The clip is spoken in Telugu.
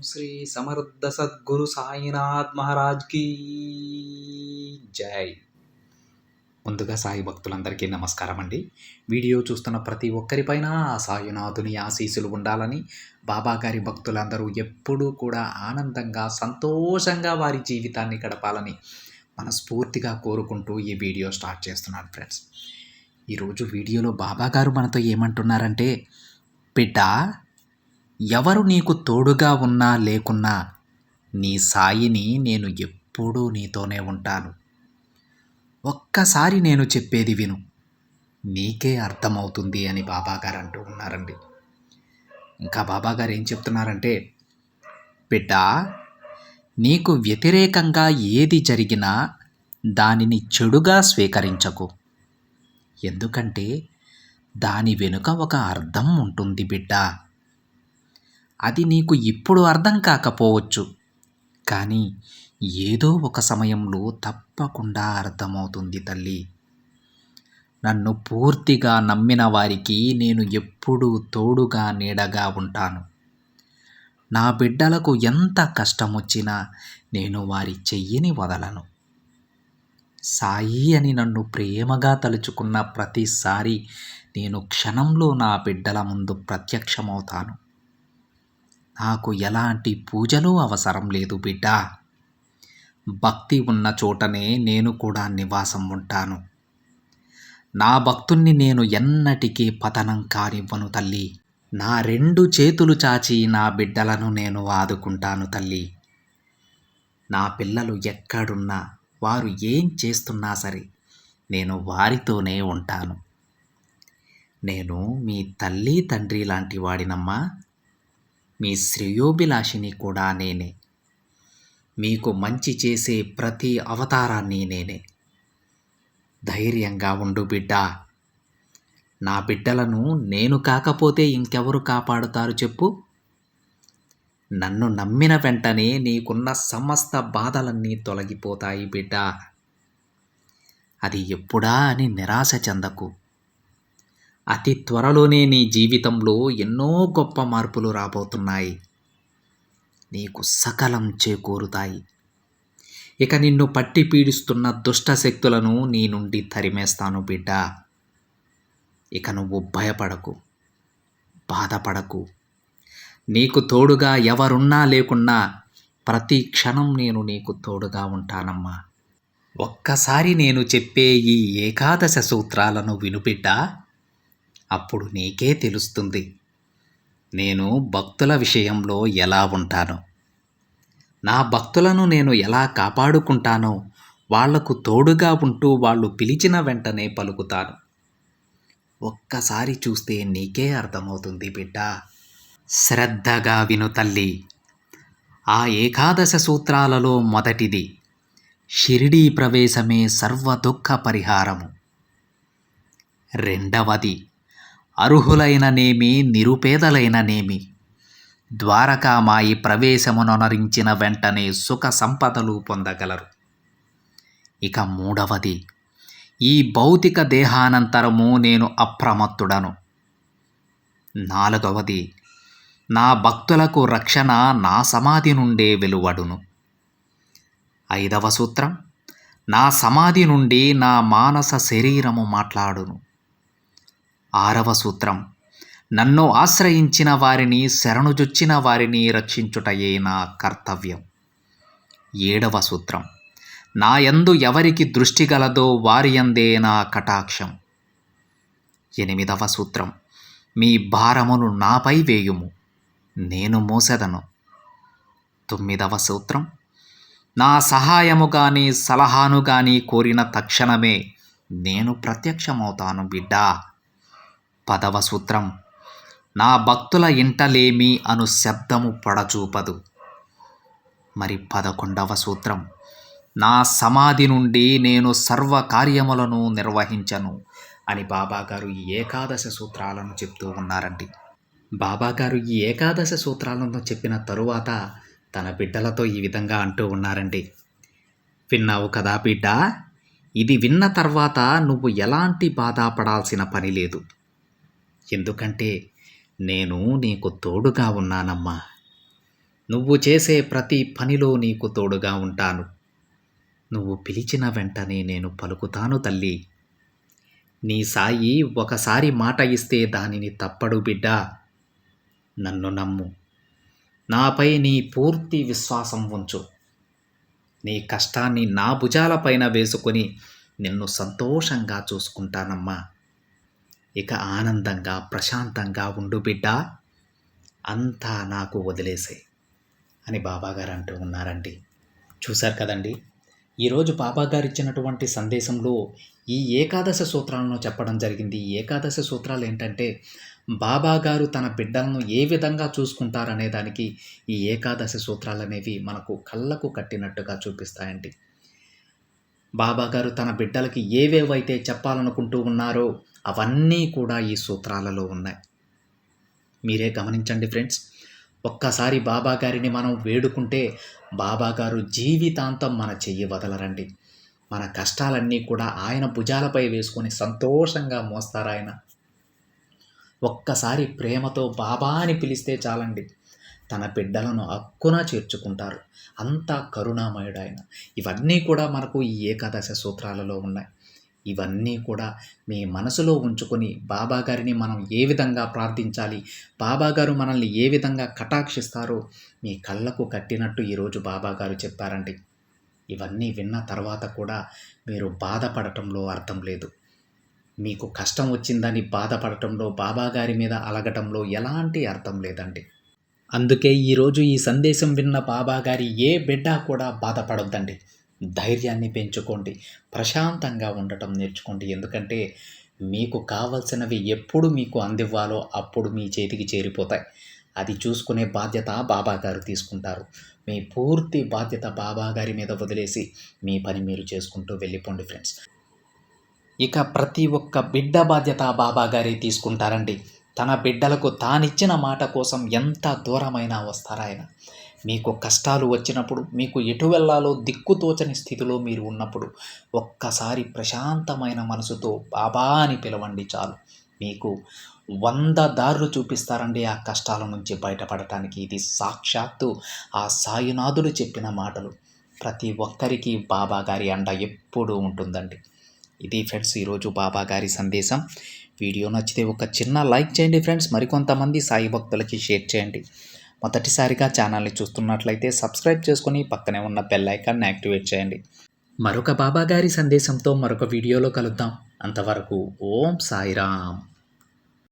శ్రీ సమర్థ సద్గురు సాయినాథ్ మహారాజ్ కి జై. ముందుగా సాయి భక్తులందరికీ నమస్కారం అండి. వీడియో చూస్తున్న ప్రతి ఒక్కరిపైన ఆ సాయినాథుని ఆశీస్సులు ఉండాలని, బాబా గారి భక్తులందరూ ఎప్పుడూ కూడా ఆనందంగా సంతోషంగా వారి జీవితాన్ని గడపాలని మనస్ఫూర్తిగా కోరుకుంటూ ఈ వీడియో స్టార్ట్ చేస్తున్నాను ఫ్రెండ్స్. ఈరోజు వీడియోలో బాబా గారు మనతో ఏమంటున్నారంటే, బిడ్డ, ఎవరు నీకు తోడుగా ఉన్నా లేకున్నా నీ సాయిని నేను ఎప్పుడూ నీతోనే ఉంటాను. ఒక్కసారి నేను చెప్పేది విను, నీకే అర్థమవుతుంది అని బాబాగారు అంటూ ఉన్నారండి. ఇంకా బాబాగారు ఏం చెప్తున్నారంటే, బిడ్డ, నీకు వ్యతిరేకంగా ఏది జరిగినా దానిని చెడుగా స్వీకరించకు. ఎందుకంటే దాని వెనుక ఒక అర్థం ఉంటుంది బిడ్డ. అది నీకు ఇప్పుడు అర్థం కాకపోవచ్చు, కానీ ఏదో ఒక సమయంలో తప్పకుండా అర్థమవుతుంది తల్లి. నన్ను పూర్తిగా నమ్మిన వారికి నేను ఎప్పుడూ తోడుగా నీడగా ఉంటాను. నా బిడ్డలకు ఎంత కష్టం వచ్చినా నేను వారి చెయ్యిని వదలను. సాయి అని నన్ను ప్రేమగా తలుచుకున్న ప్రతిసారి నేను క్షణంలో నా బిడ్డల ముందు ప్రత్యక్షమవుతాను. నాకు ఎలాంటి పూజలు అవసరం లేదు బిడ్డ. భక్తి ఉన్న చోటనే నేను కూడా నివాసం ఉంటాను. నా భక్తుణ్ణి నేను ఎన్నటికీ పతనం కానివ్వను తల్లి. నా 2 చేతులు చాచి నా బిడ్డలను నేను ఆదుకుంటాను తల్లి. నా పిల్లలు ఎక్కడున్నా, వారు ఏం చేస్తున్నా సరే నేను వారితోనే ఉంటాను. నేను మీ తల్లి తండ్రి లాంటి వాడినమ్మా. మీ శ్రేయోభిలాషిని కూడా నేనే. మీకు మంచి చేసే ప్రతి అవతారాన్ని నేనే. ధైర్యంగా ఉండు బిడ్డ. నా బిడ్డలను నేను కాకపోతే ఇంకెవరు కాపాడుతారు చెప్పు? నన్ను నమ్మిన వెంటనే నీకున్న సమస్త బాధలన్నీ తొలగిపోతాయి బిడ్డ. అది ఎప్పుడా అని నిరాశ చెందకు. అతి త్వరలోనే నీ జీవితంలో ఎన్నో గొప్ప మార్పులు రాబోతున్నాయి. నీకు సకలం చేకూరుతాయి. ఇక నిన్ను పట్టి పీడిస్తున్న దుష్ట శక్తులను నీ నుండి తరిమేస్తాను బిడ్డ. ఇక నువ్వు భయపడకు, బాధపడకు. నీకు తోడుగా ఎవరున్నా లేకున్నా ప్రతి క్షణం నేను నీకు తోడుగా ఉంటానమ్మా. ఒక్కసారి నేను చెప్పే ఈ ఏకాదశ సూత్రాలను విను బిడ్డ. అప్పుడు నీకే తెలుస్తుంది నేను భక్తుల విషయంలో ఎలా ఉంటానో, నా భక్తులను నేను ఎలా కాపాడుకుంటానో, వాళ్లకు తోడుగా ఉంటూ వాళ్ళు పిలిచిన వెంటనే పలుకుతాను. ఒక్కసారి చూస్తే నీకే అర్థమవుతుంది బిడ్డ. శ్రద్ధగా విను తల్లి. ఆ ఏకాదశ సూత్రాలలో మొదటిది, షిరిడీ ప్రవేశమే సర్వ దుఃఖ పరిహారము. రెండవది, అర్హులైననేమి నిరుపేదలైననేమి ద్వారకామాయి ప్రవేశమునొనరించిన వెంటనే సుఖ సంపదలు పొందగలరు. ఇక మూడవది, ఈ భౌతిక దేహానంతరము నేను అప్రమత్తుడను. నాలుగవది, నా భక్తులకు రక్షణ నా సమాధి నుండే వెలువడును. 5వ సూత్రం, నా సమాధి నుండి నా మానస శరీరము మాట్లాడును. 6వ సూత్రం, నన్ను ఆశ్రయించిన వారిని, శరణుజొచ్చిన వారిని రక్షించుటయే నా కర్తవ్యం. 7వ సూత్రం, నా యందు ఎవరికి దృష్టి గలదో వారి యందే నా కటాక్షం. 8వ సూత్రం, మీ భారమును నాపై వేయుము, నేను మోసెదను. 9వ సూత్రం, నా సహాయము గాని సలహాను గాని కోరిన తక్షణమే నేను ప్రత్యక్షమవుతాను బిడ్డ. 10వ సూత్రం, నా భక్తుల ఇంటలేమి అను శబ్దము పడచూపదు. మరి 11వ సూత్రం, నా సమాధి నుండి నేను సర్వ కార్యములను నిర్వహించను అని బాబాగారు ఈ ఏకాదశ సూత్రాలను చెప్తూ ఉన్నారండి. బాబాగారు ఈ ఏకాదశ సూత్రాలను చెప్పిన తరువాత తన బిడ్డలతో ఈ విధంగా అంటూ ఉన్నారండి. విన్నావు కదా బిడ్డ, ఇది విన్న తర్వాత నువ్వు ఎలాంటి బాధపడాల్సిన పని లేదు. ఎందుకంటే నేను నీకు తోడుగా ఉన్నానమ్మా. నువ్వు చేసే ప్రతి పనిలో నీకు తోడుగా ఉంటాను. నువ్వు పిలిచిన వెంటనే నేను పలుకుతాను తల్లి. నీ సాయి ఒకసారి మాట ఇస్తే దానిని తప్పడు బిడ్డా. నన్ను నమ్ము. నాపై నీ పూర్తి విశ్వాసం ఉంచు. నీ కష్టాన్ని నా భుజాలపైన వేసుకొని నిన్ను సంతోషంగా చూసుకుంటానమ్మా. ఇక ఆనందంగా ప్రశాంతంగా ఉండు బిడ్డా. అంతా నాకు వదిలేసేయ్ అని బాబాగారు అంటూ ఉన్నారండి. చూశారు కదండి, ఈరోజు బాబాగారు ఇచ్చినటువంటి సందేశంలో ఈ ఏకాదశి సూత్రాలను చెప్పడం జరిగింది. ఈ ఏకాదశి సూత్రాలు ఏంటంటే బాబాగారు తన బిడ్డలను ఏ విధంగా చూసుకుంటారనే దానికి ఈ ఏకాదశి సూత్రాలు అనేవి మనకు కళ్ళకు కట్టినట్టుగా చూపిస్తాయండి. బాబాగారు తన బిడ్డలకి ఏవేవైతే చెప్పాలనుకుంటూ ఉన్నారో అవన్నీ కూడా ఈ సూత్రాలలో ఉన్నాయి. మీరే గమనించండి ఫ్రెండ్స్. ఒక్కసారి బాబాగారిని మనం వేడుకుంటే బాబాగారు జీవితాంతం మన చెయ్యి వదలరండి. మన కష్టాలన్నీ కూడా ఆయన భుజాలపై వేసుకొని సంతోషంగా మోస్తారాయన. ఒక్కసారి ప్రేమతో బాబా అని పిలిస్తే చాలండి, తన బిడ్డలను హక్కున చేర్చుకుంటారు. అంతా కరుణామయుడు ఆయన. ఇవన్నీ కూడా మనకు ఈ ఏకాదశి సూత్రాలలో ఉన్నాయి. ఇవన్నీ కూడా మీ మనసులో ఉంచుకొని బాబాగారిని మనం ఏ విధంగా ప్రార్థించాలి, బాబాగారు మనల్ని ఏ విధంగా కటాక్షిస్తారో మీ కళ్ళకు కట్టినట్టు ఈరోజు బాబాగారు చెప్పారండి. ఇవన్నీ విన్న తర్వాత కూడా మీరు బాధపడటంలో అర్థం లేదు. మీకు కష్టం వచ్చిందని బాధపడటంలో, బాబాగారి మీద అలగటంలో ఎలాంటి అర్థం లేదండి. అందుకే ఈరోజు ఈ సందేశం విన్న బాబాగారి ఏ బిడ్డ కూడా బాధపడొద్దండి. ధైర్యాన్ని పెంచుకోండి, ప్రశాంతంగా ఉండటం నేర్చుకోండి. ఎందుకంటే మీకు కావలసినవి ఎప్పుడు మీకు అందివ్వాలో అప్పుడు మీ చేతికి చేరిపోతాయి. అది చూసుకునే బాధ్యత బాబాగారు తీసుకుంటారు. మీ పూర్తి బాధ్యత బాబాగారి మీద వదిలేసి మీ పని మీరు చేసుకుంటూ వెళ్ళిపోండి ఫ్రెండ్స్. ఇక ప్రతి ఒక్క బిడ్డ బాధ్యత బాబాగారే తీసుకుంటారండి. తన బిడ్డలకు తానిచ్చిన మాట కోసం ఎంత దూరమైనా వస్తారాయన. మీకు కష్టాలు వచ్చినప్పుడు, మీకు ఎటు వెళ్ళాలో దిక్కుతోచని స్థితిలో మీరు ఉన్నప్పుడు ఒక్కసారి ప్రశాంతమైన మనసుతో బాబా అని పిలవండి చాలు. మీకు 100 దారులు చూపిస్తారండి ఆ కష్టాల నుంచి బయటపడటానికి. ఇది సాక్షాత్తు ఆ సాయినాథుడు చెప్పిన మాటలు. ప్రతి ఒక్కరికి బాబాగారి అండ ఎప్పుడూ ఉంటుందండి. ఇది ఫ్రెండ్స్ ఈరోజు బాబాగారి సందేశం. వీడియో నచ్చితే ఒక చిన్న లైక్ చేయండి ఫ్రెండ్స్. మరికొంతమంది సాయి భక్తులకి షేర్ చేయండి. మొదటిసారిగా ఛానల్ని చూస్తున్నట్లయితే సబ్స్క్రైబ్ చేసుకొని పక్కనే ఉన్న బెల్ ఐకాన్ని యాక్టివేట్ చేయండి. మరొక బాబాగారి సందేశంతో మరొక వీడియోలో కలుద్దాం. అంతవరకు ఓం సాయిరామ్.